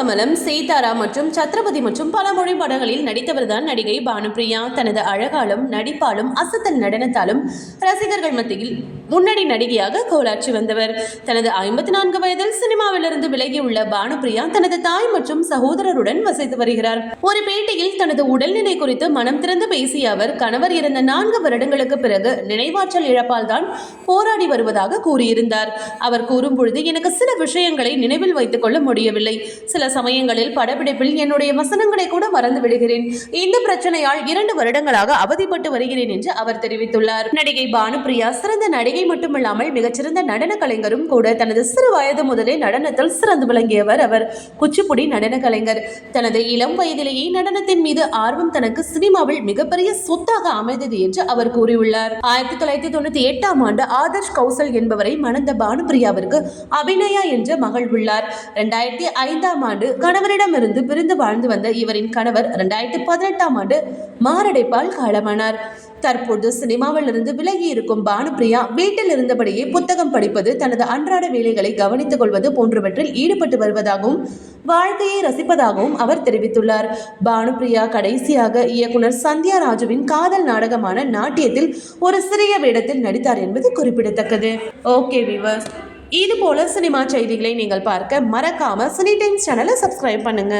கமலம், சீதாரா மற்றும் சத்ரபதி மற்றும் பல மொழி படங்களில் நடித்தவர்தான் நடிகை பானுப்பிரியா. தனது அழகாலும் நடிப்பாலும் அசத்தல் நடனத்தாலும் ரசிகர்கள் மத்தியில் முன்னணி நடிகையாக கோலாற்றி வந்தவர். தனது 54 வயதில் சினிமாவிலிருந்து விலகியுள்ள பானுப்பிரியா தனது தாய் மற்றும் சகோதரருடன் வசித்து வருகிறார். ஒரு பேட்டியில் தனது உடல்நிலை குறித்து மனம் திறந்து பேசிய அவர், கணவர் இறந்த 4 வருடங்களுக்கு பிறகு நினைவாற்றல் இழப்பால் தான் போராடி வருவதாக கூறியிருந்தார். அவர் கூறும்பொழுது, எனக்கு சில விஷயங்களை நினைவில் வைத்துக் கொள்ள முடியவில்லை. சில சமயங்களில் படப்பிடிப்பில் என்னுடைய வசனங்களை கூட மறந்து விடுகிறேன். இந்த பிரச்சனையால் 2 வருடங்களாக அவதிப்பட்டு வருகிறேன் என்று அவர் தெரிவித்துள்ளார். நடிகை பானுப்பிரியா சிறந்த நடிகை மட்டுமல்லாமல் மிகச்சிறந்த நடன கலைஞரும் கூட. தனது சிறு வயது முதலே நடனத்தில் சிறந்து விளங்கியவர் அவர். குச்சிப்புடி நடன கலைஞர். தனது இளம் வயதிலேயே நடனத்தின் மீது ஆர்வம் தனக்கு சினிமாவில் மிகப்பெரிய சொத்தாக அமைந்தது என்று அவர் கூறியுள்ளார். 1998ஆம் ஆண்டு ஆதர்ஷ் கௌசல் என்பவரை மணந்த பானுப்பிரியாவிற்கு அபிநயா என்ற மகள் உள்ளார். 2005ஆம் ஆண்டு கணவரிடமிருந்து பிரிந்து வாழ்ந்து வந்த இவரின் கணவர் 2018ஆம் ஆண்டு மாரடைப்பால் காலமானார். தற்போது சினிமாவில் இருந்து விலகி இருக்கும் பானுப்பிரியா வீட்டில் இருந்தபடியே புத்தகம் படிப்பது, தனது அன்றாட வேலைகளை கவனித்துக் கொள்வது போன்றவற்றில் ஈடுபட்டு வருவதாகவும் வாழ்க்கையை ரசிப்பதாகவும் அவர் தெரிவித்துள்ளார். பானுப்பிரியா கடைசியாக இயக்குனர் சந்தியா ராஜுவின் காதல் நாடகமான நாட்டியத்தில் ஒரு சிறிய வேடத்தில் நடித்தார் என்பது குறிப்பிடத்தக்கது. ஓகே வீவர்ஸ், இது போல சினிமா செய்திகளை நீங்கள் பார்க்க மறக்காம சினி டைம்ஸ் சேனலை சப்ஸ்கிரைப் பண்ணுங்க.